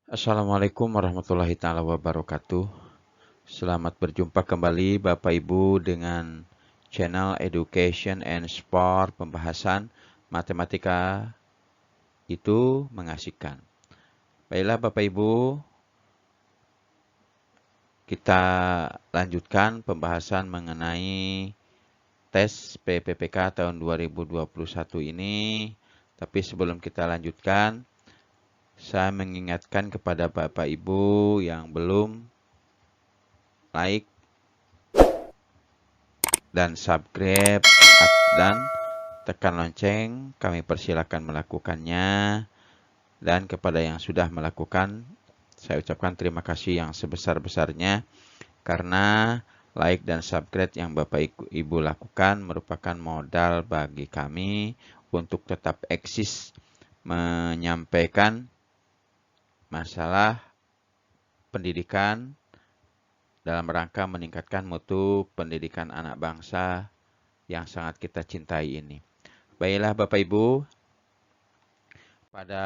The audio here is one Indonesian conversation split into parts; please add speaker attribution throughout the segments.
Speaker 1: Assalamualaikum warahmatullahi taala wabarakatuh. Selamat berjumpa kembali Bapak Ibu dengan channel Education and Sport pembahasan matematika itu mengasihkan. Baiklah Bapak Ibu, kita lanjutkan pembahasan mengenai tes PPPK tahun 2021 ini. Tapi sebelum kita lanjutkan, saya mengingatkan kepada Bapak Ibu yang belum like dan subscribe dan tekan lonceng, kami persilakan melakukannya. Dan kepada yang sudah melakukan, saya ucapkan terima kasih yang sebesar-besarnya karena like dan subscribe yang Bapak Ibu lakukan merupakan modal bagi kami untuk tetap eksis menyampaikan masalah pendidikan dalam rangka meningkatkan mutu pendidikan anak bangsa yang sangat kita cintai ini. Baiklah Bapak Ibu, pada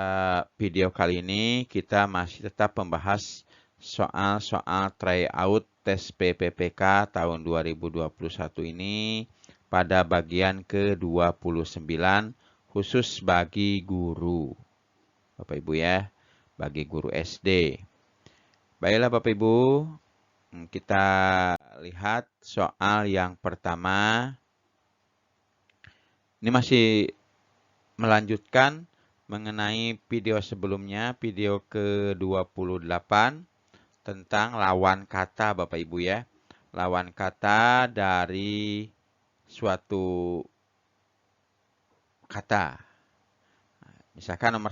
Speaker 1: video kali ini kita masih tetap membahas soal-soal tryout tes PPPK tahun 2021 ini pada bagian ke-29 khusus bagi guru. Bapak Ibu ya, bagi guru SD. Baiklah Bapak Ibu, kita lihat soal yang pertama. Ini masih melanjutkan mengenai video sebelumnya, video ke-28 tentang lawan kata Bapak Ibu ya. Lawan kata dari suatu kata. Misalkan nomor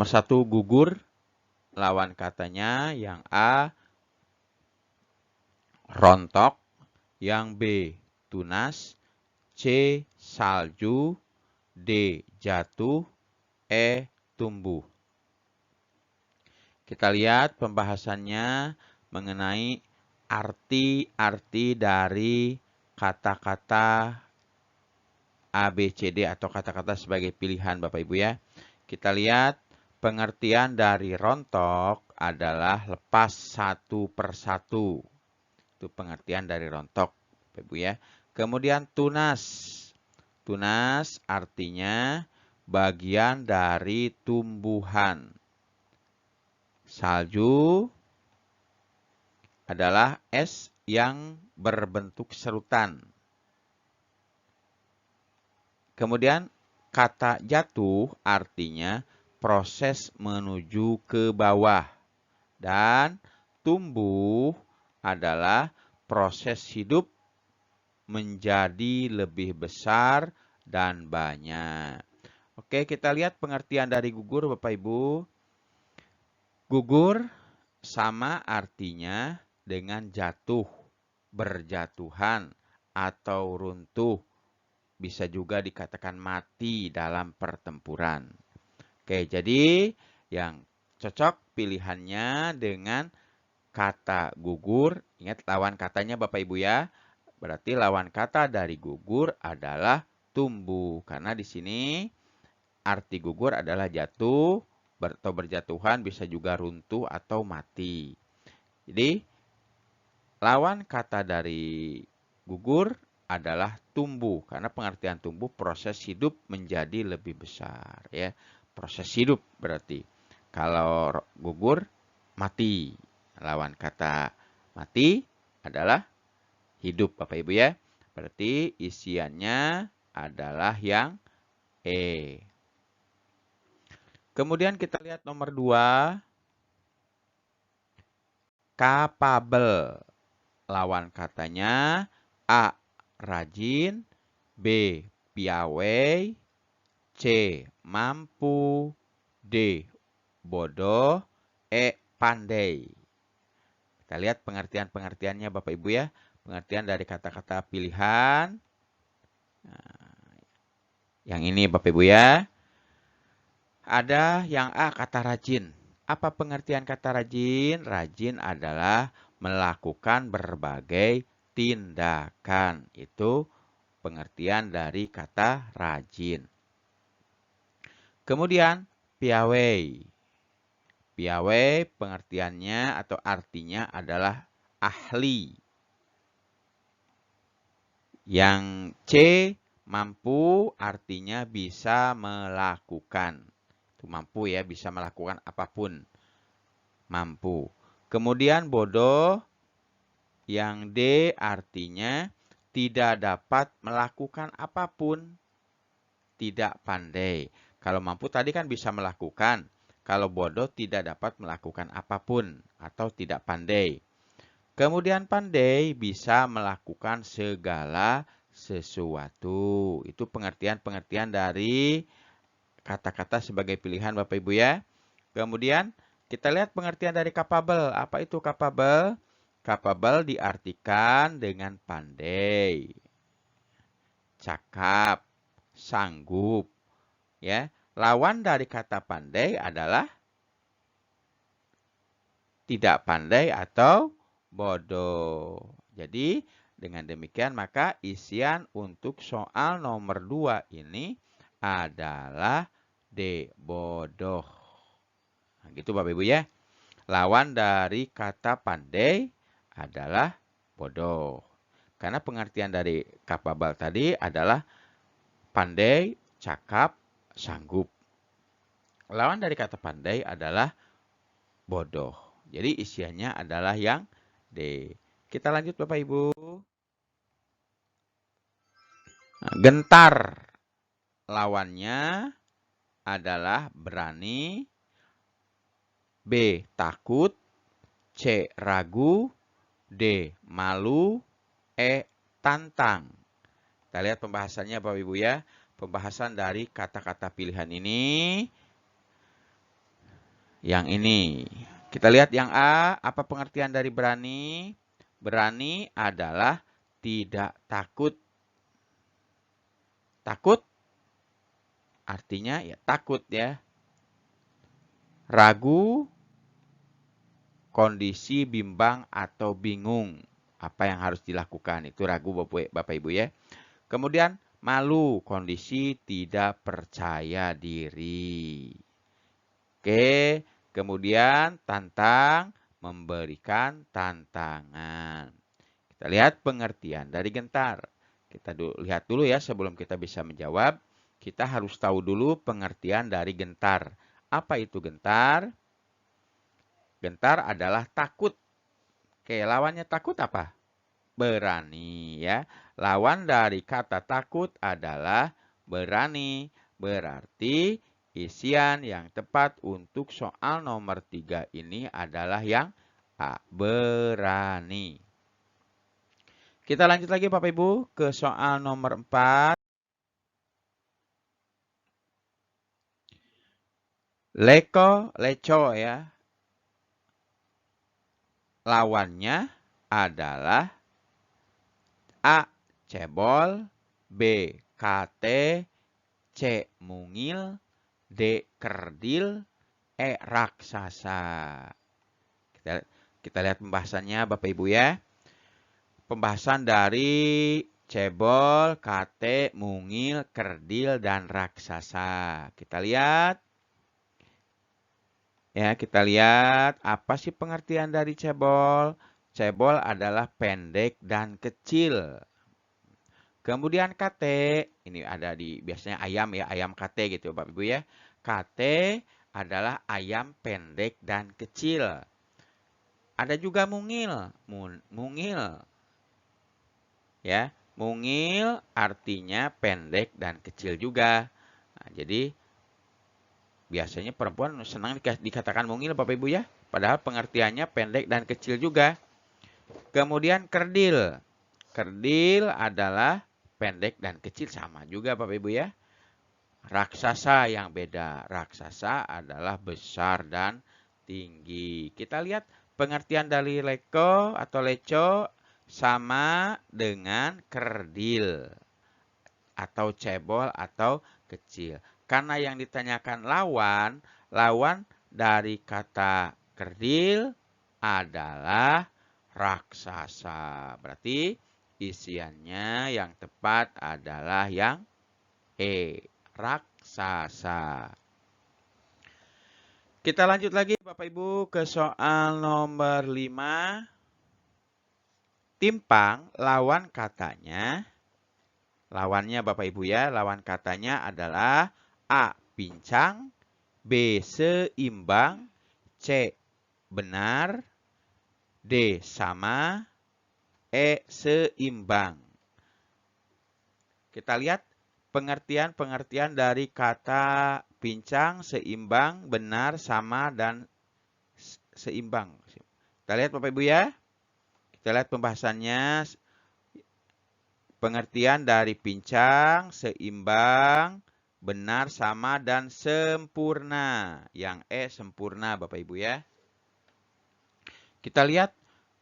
Speaker 1: satu gugur, lawan katanya yang A rontok, yang B tunas, C salju, D jatuh, E tumbuh. Kita lihat pembahasannya mengenai arti-arti dari kata-kata A, B, C, D atau kata-kata sebagai pilihan Bapak Ibu ya. Kita lihat pengertian dari rontok adalah lepas satu persatu. Itu pengertian dari rontok Bapak Ibu ya. Kemudian tunas. Tunas artinya bagian dari tumbuhan. Salju adalah es yang berbentuk serutan. Kemudian kata jatuh artinya proses menuju ke bawah. Dan tumbuh adalah proses hidup menjadi lebih besar dan banyak. Oke, kita lihat pengertian dari gugur Bapak Ibu. Gugur sama artinya dengan jatuh, berjatuhan, atau runtuh. Bisa juga dikatakan mati dalam pertempuran. Oke, jadi yang cocok pilihannya dengan kata gugur. Ingat lawan katanya Bapak Ibu ya. Berarti lawan kata dari gugur adalah tumbuh. Karena di sini arti gugur adalah jatuh atau berjatuhan, bisa juga runtuh atau mati. Jadi lawan kata dari gugur adalah tumbuh. Karena pengertian tumbuh proses hidup menjadi lebih besar ya. Proses hidup berarti. Kalau gugur mati. Lawan kata mati adalah hidup Bapak Ibu ya. Berarti isiannya adalah yang E. Kemudian kita lihat nomor 2. Kapabel. Lawan katanya A. Rajin, B. Piawai, C. Mampu, D. Bodoh, E. Pandai. Kita lihat pengertian-pengertiannya Bapak Ibu ya. Pengertian dari kata-kata pilihan. Nah, yang ini Bapak Ibu ya. Ada yang A kata rajin. Apa pengertian kata rajin? Rajin adalah melakukan berbagai tindakan. Itu pengertian dari kata rajin. Kemudian piawai. Piawai pengertiannya atau artinya adalah ahli. Yang C, mampu artinya bisa melakukan. Itu mampu ya, bisa melakukan apapun. Mampu. Kemudian bodoh, yang D artinya tidak dapat melakukan apapun. Tidak pandai. Kalau mampu tadi kan bisa melakukan. Kalau bodoh tidak dapat melakukan apapun atau tidak pandai. Kemudian pandai bisa melakukan segala sesuatu. Itu pengertian-pengertian dari kata-kata sebagai pilihan Bapak Ibu ya. Kemudian kita lihat pengertian dari capable. Apa itu capable? Capable diartikan dengan pandai, cakap, sanggup. Ya, lawan dari kata pandai adalah tidak pandai atau bodoh. Jadi, dengan demikian maka isian untuk soal nomor 2 ini adalah D, bodoh. Nah, gitu Bapak Ibu ya. Lawan dari kata pandai adalah bodoh. Karena pengertian dari capable tadi adalah pandai, cakap, sanggup. Lawan dari kata pandai adalah bodoh. Jadi isiannya adalah yang D. Kita lanjut Bapak Ibu. Nah, gentar. Lawannya adalah berani. B, takut. C, ragu. D, malu. E, tantang. Kita lihat pembahasannya Bapak Ibu ya. Pembahasan dari kata-kata pilihan ini. Yang ini. Kita lihat yang A. Apa pengertian dari berani? Berani adalah tidak takut. Takut artinya ya takut ya. Ragu, kondisi bimbang atau bingung. Apa yang harus dilakukan. Itu ragu Bapak Ibu ya. Kemudian malu, kondisi tidak percaya diri. Oke, kemudian tantang, memberikan tantangan. Kita lihat pengertian dari gentar. Kita lihat dulu ya sebelum kita bisa menjawab. Kita harus tahu dulu pengertian dari gentar. Apa itu gentar? Gentar adalah takut. Oke, lawannya takut apa? Berani ya. Lawan dari kata takut adalah berani. Berarti isian yang tepat untuk soal nomor 3 ini adalah yang A, berani. Kita lanjut lagi Bapak Ibu ke soal nomor 4. Leko, leco ya. Lawannya adalah A, cebol, B, kate, C, mungil, D, kerdil, E, raksasa. Kita lihat pembahasannya Bapak Ibu ya. Pembahasan dari cebol, kate, mungil, kerdil, dan raksasa. Kita lihat. Ya, kita lihat apa sih pengertian dari cebol? Cebol adalah pendek dan kecil. Kemudian kate, ini ada di biasanya ayam ya, ayam kate gitu Bapak Ibu ya. Kate adalah ayam pendek dan kecil. Ada juga mungil. Mungil. Ya, mungil artinya pendek dan kecil juga. Nah, jadi biasanya perempuan senang dikatakan mungil Bapak Ibu ya. Padahal pengertiannya pendek dan kecil juga. Kemudian kerdil. Kerdil adalah pendek dan kecil sama juga Bapak Ibu ya. Raksasa yang beda. Raksasa adalah besar dan tinggi. Kita lihat pengertian dari leko atau leco sama dengan kerdil. Atau cebol atau kecil. Karena yang ditanyakan lawan dari kata kerdil adalah raksasa. Berarti isiannya yang tepat adalah yang E, raksasa. Kita lanjut lagi Bapak Ibu ke soal nomor 5. Timpang lawan katanya. Lawannya Bapak Ibu ya, lawan katanya adalah A. Pincang, B. Seimbang, C. Benar, D. Sama, E. Seimbang. Kita lihat pengertian-pengertian dari kata pincang, seimbang, benar, sama, dan seimbang. Kita lihat Bapak Ibu ya. Kita lihat pembahasannya. Pengertian dari pincang, seimbang, benar, sama, dan sempurna. Yang E sempurna Bapak Ibu ya. Kita lihat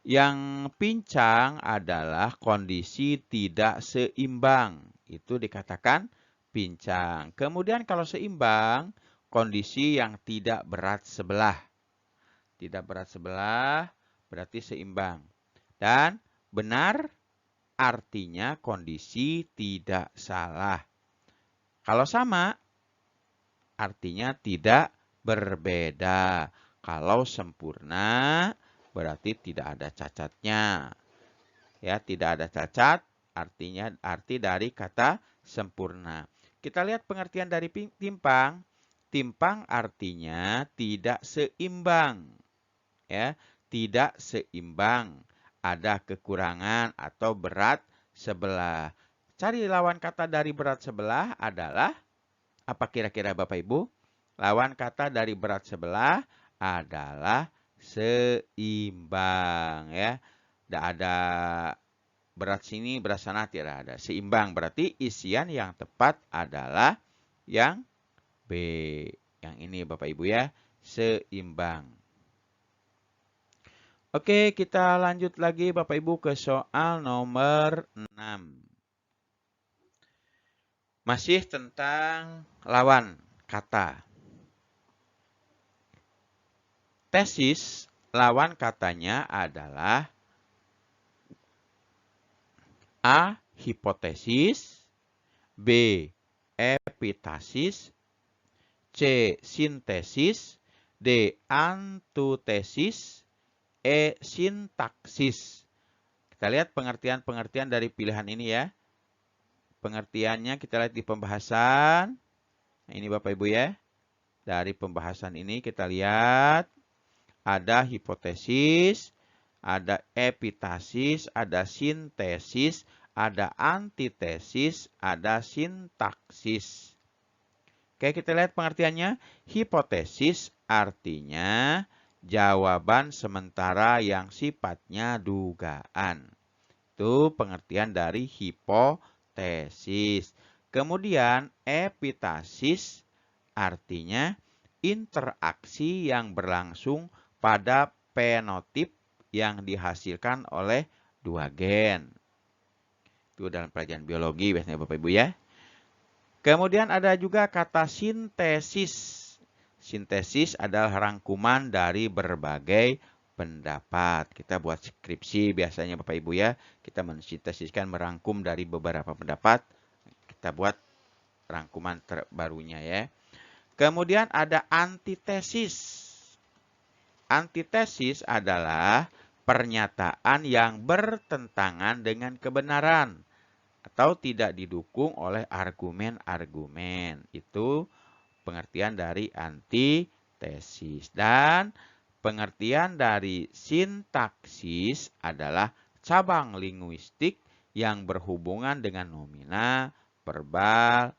Speaker 1: yang pincang adalah kondisi tidak seimbang. Itu dikatakan pincang. Kemudian kalau seimbang, kondisi yang tidak berat sebelah. Tidak berat sebelah berarti seimbang. Dan benar artinya kondisi tidak salah. Kalau sama artinya tidak berbeda. Kalau sempurna berarti tidak ada cacatnya. Ya, tidak ada cacat artinya arti dari kata sempurna. Kita lihat pengertian dari timpang. Timpang artinya tidak seimbang. Ya, tidak seimbang. Ada kekurangan atau berat sebelah. Cari lawan kata dari berat sebelah adalah apa kira-kira Bapak Ibu? Lawan kata dari berat sebelah adalah seimbang ya. Tidak ada berat sini, berat sana, tidak ada. Seimbang berarti isian yang tepat adalah yang B. Yang ini Bapak Ibu ya, seimbang. Oke, kita lanjut lagi Bapak Ibu ke soal nomor 6. Masih tentang lawan kata. Tesis lawan katanya adalah A. Hipotesis, B. Epitasis, C. Sintesis, D. Antithesis, E. Sintaksis. Kita lihat pengertian-pengertian dari pilihan ini ya. Pengertiannya kita lihat di pembahasan. Nah, ini Bapak Ibu ya. Dari pembahasan ini kita lihat ada hipotesis, ada epitasis, ada sintesis, ada antitesis, ada sintaksis. Oke, kita lihat pengertiannya. Hipotesis artinya jawaban sementara yang sifatnya dugaan. Itu pengertian dari hipotesis. Kemudian epitasis artinya interaksi yang berlangsung pada fenotip yang dihasilkan oleh dua gen. Itu dalam pelajaran biologi biasanya Bapak Ibu ya. Kemudian ada juga kata sintesis. Sintesis adalah rangkuman dari berbagai pendapat. Kita buat skripsi biasanya Bapak Ibu ya. Kita mensintesiskan, merangkum dari beberapa pendapat. Kita buat rangkuman terbarunya ya. Kemudian ada antitesis. Antitesis adalah pernyataan yang bertentangan dengan kebenaran atau tidak didukung oleh argumen-argumen. Itu pengertian dari antitesis. Dan pengertian dari sintaksis adalah cabang linguistik yang berhubungan dengan nomina, verbal,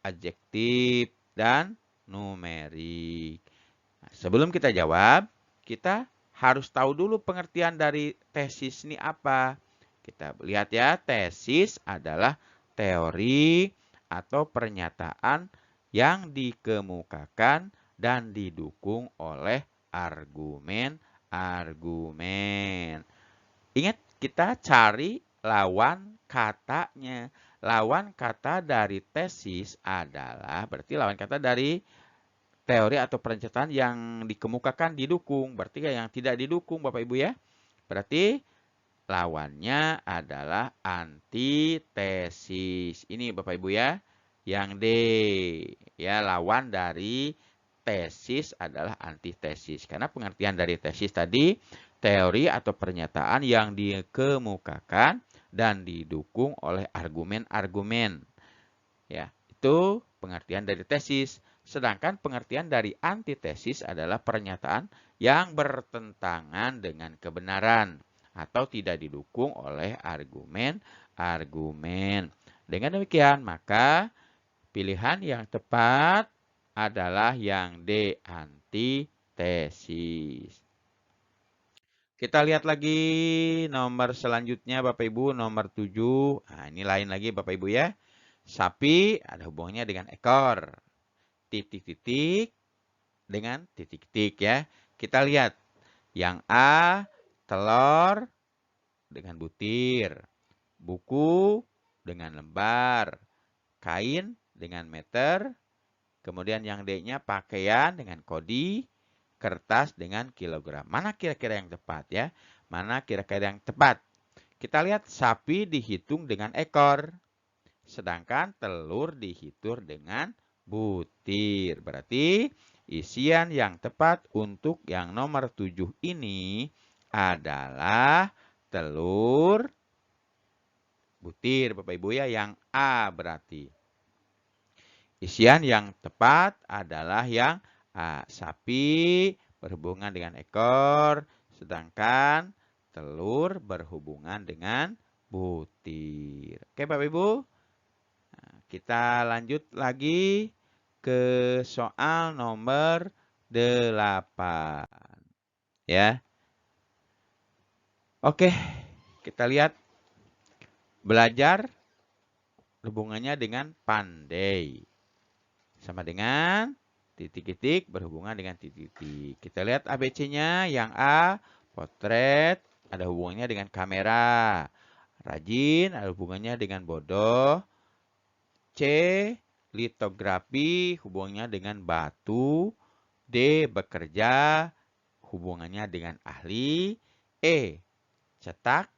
Speaker 1: adjektif, dan numerik. Nah, sebelum kita jawab, kita harus tahu dulu pengertian dari tesis ini apa. Kita lihat ya, tesis adalah teori atau pernyataan yang dikemukakan dan didukung oleh argumen-argumen. Ingat, kita cari lawan katanya. Lawan kata dari tesis adalah, berarti lawan kata dari teori atau pernyataan yang dikemukakan didukung. Berarti yang tidak didukung Bapak Ibu ya. Berarti lawannya adalah antitesis. Ini Bapak Ibu ya. Yang D. Ya, lawan dari tesis adalah antitesis. Karena pengertian dari tesis tadi, teori atau pernyataan yang dikemukakan dan didukung oleh argumen-argumen. Ya, itu pengertian dari tesis. Sedangkan pengertian dari antitesis adalah pernyataan yang bertentangan dengan kebenaran atau tidak didukung oleh argumen-argumen. Dengan demikian, maka pilihan yang tepat adalah yang D, antitesis. Kita lihat lagi nomor selanjutnya Bapak Ibu, nomor 7. Nah, ini lain lagi Bapak Ibu ya. Sapi ada hubungannya dengan ekor. Titik-titik dengan titik-titik ya. Kita lihat. Yang A, telur dengan butir. Buku dengan lembar. Kain dengan meter. Kemudian yang D-nya pakaian dengan kodi. Kertas dengan kilogram. Mana kira-kira yang tepat ya? Mana kira-kira yang tepat? Kita lihat sapi dihitung dengan ekor. Sedangkan telur dihitung dengan butir. Berarti isian yang tepat untuk yang nomor 7 ini adalah telur, butir Bapak Ibu ya. Yang A berarti. Isian yang tepat adalah yang A. Sapi berhubungan dengan ekor, sedangkan telur berhubungan dengan butir. Oke Bapak Ibu. Nah, kita lanjut lagi ke soal nomor 8. Ya. Oke, kita lihat belajar hubungannya dengan pandai. Sama dengan titik-titik berhubungan dengan titik-titik. Kita lihat ABC-nya. Yang A, potret, ada hubungannya dengan kamera. Rajin, ada hubungannya dengan bodoh. C, litografi, hubungannya dengan batu. D, bekerja, hubungannya dengan ahli. E, cetak,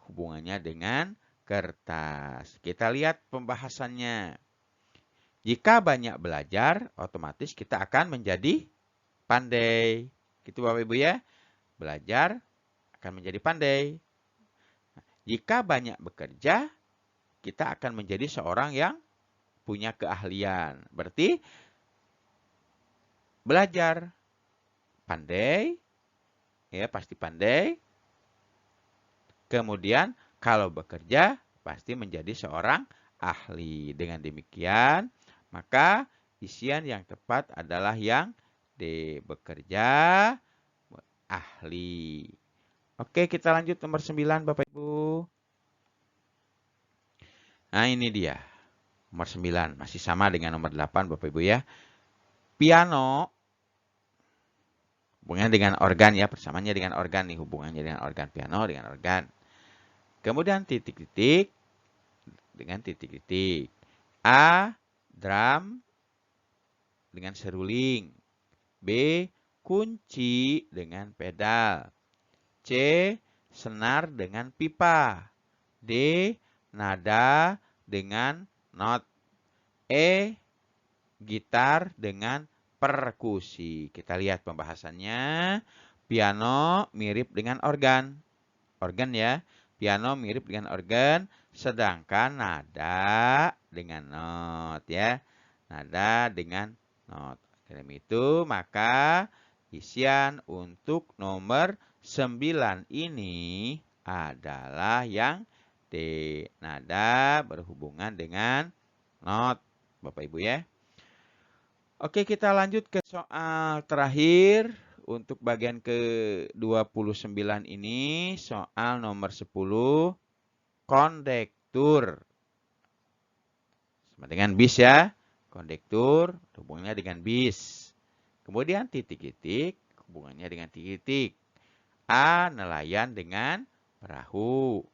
Speaker 1: hubungannya dengan kertas. Kita lihat pembahasannya. Jika banyak belajar, otomatis kita akan menjadi pandai. Gitu Bapak Ibu ya. Belajar akan menjadi pandai. Jika banyak bekerja, kita akan menjadi seorang yang punya keahlian. Berarti belajar pandai, ya pasti pandai. Kemudian kalau bekerja, pasti menjadi seorang ahli. Dengan demikian, maka isian yang tepat adalah yang D, bekerja, ahli. Oke, kita lanjut nomor 9 Bapak Ibu. Nah, ini dia. Nomor 9, masih sama dengan nomor 8 Bapak Ibu ya. Piano, hubungannya dengan organ ya, persamaannya dengan organ nih, hubungannya dengan organ. Piano dengan organ. Kemudian titik-titik dengan titik-titik. A, drum dengan seruling. B, kunci dengan pedal. C, senar dengan pipa. D, nada dengan not. E, gitar dengan perkusi. Kita lihat pembahasannya. Piano mirip dengan organ. Organ ya. Piano mirip dengan organ. Sedangkan nada dengan not ya. Nada dengan not. Dalam itu maka isian untuk nomor 9 ini adalah yang D. Nada berhubungan dengan not. Bapak Ibu ya. Oke, kita lanjut ke soal terakhir. Untuk bagian ke-29 ini, soal nomor 10, kondektur. Sama dengan bis ya. Kondektur hubungannya dengan bis. Kemudian titik-titik hubungannya dengan titik-titik. A, nelayan dengan perahu.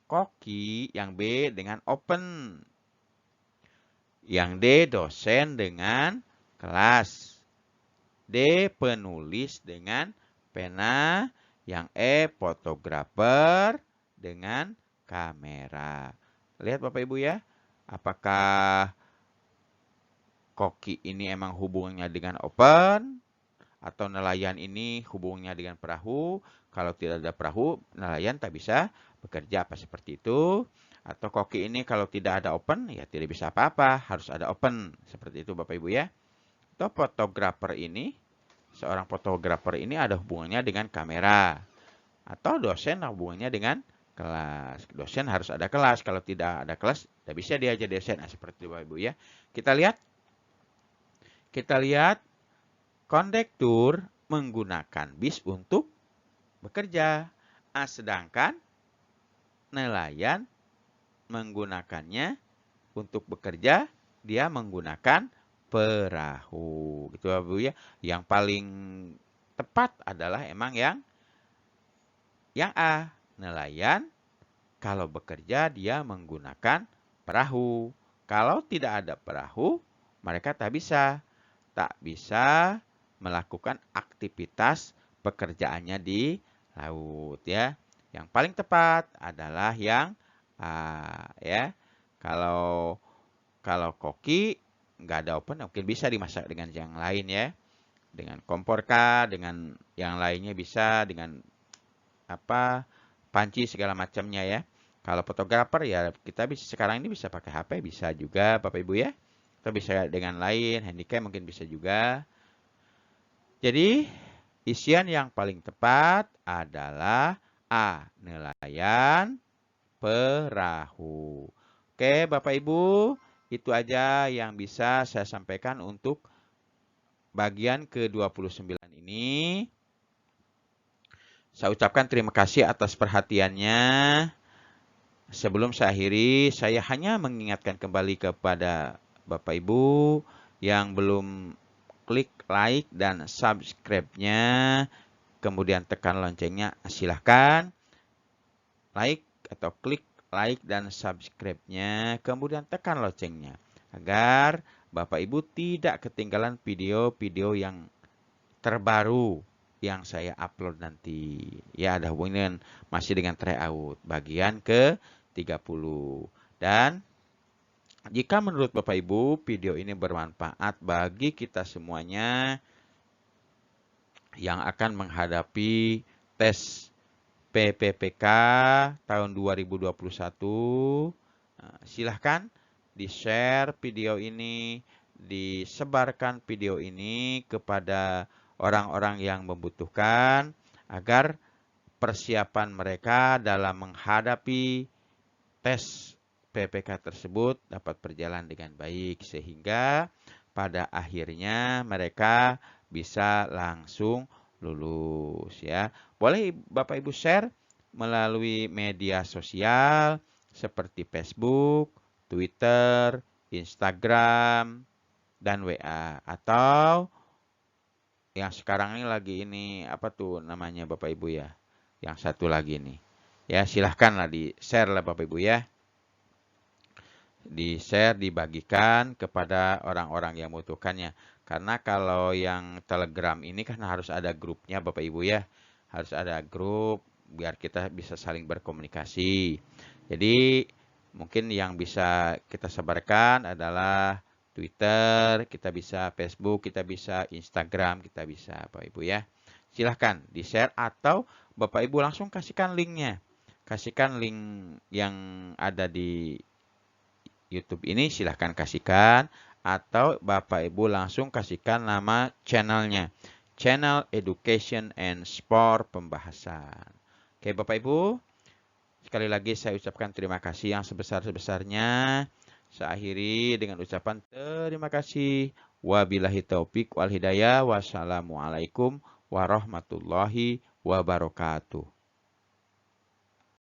Speaker 1: Koki yang B dengan open. Yang D, dosen dengan kelas. D, penulis dengan pena. Yang E, fotografer dengan kamera. Lihat Bapak Ibu ya. Apakah koki ini emang hubungannya dengan open, atau nelayan ini hubungannya dengan perahu. Kalau tidak ada perahu, nelayan tak bisa bekerja apa seperti itu. Atau koki ini kalau tidak ada open, ya tidak bisa apa-apa, harus ada open. Seperti itu Bapak Ibu ya. Atau fotografer ini, seorang fotografer ini ada hubungannya dengan kamera. Atau dosen hubungannya dengan kelas. Dosen harus ada kelas. Kalau tidak ada kelas, tidak bisa diajar dosen. Nah, seperti itu Bapak Ibu ya. Kita lihat kondektur menggunakan bis untuk bekerja. Sedangkan nelayan menggunakannya untuk bekerja, dia menggunakan perahu. Gitu Bapak Ibu ya. Yang paling tepat adalah emang yang A. Nelayan kalau bekerja dia menggunakan perahu. Kalau tidak ada perahu, mereka tak bisa melakukan aktivitas pekerjaannya di laut ya. Yang paling tepat adalah yang A ya. Kalau koki nggak ada open, mungkin bisa dimasak dengan yang lain ya. Dengan kompor kah, dengan yang lainnya bisa, dengan panci segala macamnya ya. Kalau fotografer ya kita bisa sekarang ini bisa pakai HP, bisa juga Bapak Ibu ya. Atau bisa dengan lain, handycam mungkin bisa juga. Jadi isian yang paling tepat adalah A. Nelayan, perahu. Oke Bapak Ibu, itu aja yang bisa saya sampaikan untuk bagian ke-29 ini. Saya ucapkan terima kasih atas perhatiannya. Sebelum saya akhiri, saya hanya mengingatkan kembali kepada Bapak Ibu yang belum klik like dan subscribe-nya, kemudian tekan loncengnya, silahkan like atau klik like dan subscribe-nya, kemudian tekan loncengnya, agar Bapak Ibu tidak ketinggalan video-video yang terbaru yang saya upload nanti. Ya, ada hubungan masih dengan tryout bagian ke-30. Dan jika menurut Bapak Ibu video ini bermanfaat bagi kita semuanya yang akan menghadapi tes PPPK tahun 2021, silahkan di-share video ini, disebarkan video ini kepada orang-orang yang membutuhkan agar persiapan mereka dalam menghadapi tes PPK tersebut dapat berjalan dengan baik sehingga pada akhirnya mereka bisa langsung lulus ya. Boleh Bapak Ibu share melalui media sosial seperti Facebook, Twitter, Instagram, dan WA, atau yang sekarang ini lagi ini apa tuh namanya Bapak Ibu ya, yang satu lagi nih ya, silahkanlah di-share lah Bapak Ibu ya, di-share, dibagikan kepada orang-orang yang membutuhkannya. Karena kalau yang Telegram ini kan harus ada grupnya Bapak Ibu ya, harus ada grup biar kita bisa saling berkomunikasi. Jadi mungkin yang bisa kita sebarkan adalah Twitter, kita bisa Facebook, kita bisa Instagram, kita bisa Bapak Ibu ya. Silahkan di-share atau Bapak Ibu langsung kasihkan linknya. Kasihkan link yang ada di YouTube ini, silahkan kasihkan. Atau Bapak Ibu langsung kasihkan nama channelnya. Channel Education and Sport Pembahasan. Oke Bapak Ibu, sekali lagi saya ucapkan terima kasih yang sebesar-besarnya. Saya akhiri dengan ucapan terima kasih. Wabillahi taufik wal hidayah. Wassalamualaikum warahmatullahi wabarakatuh.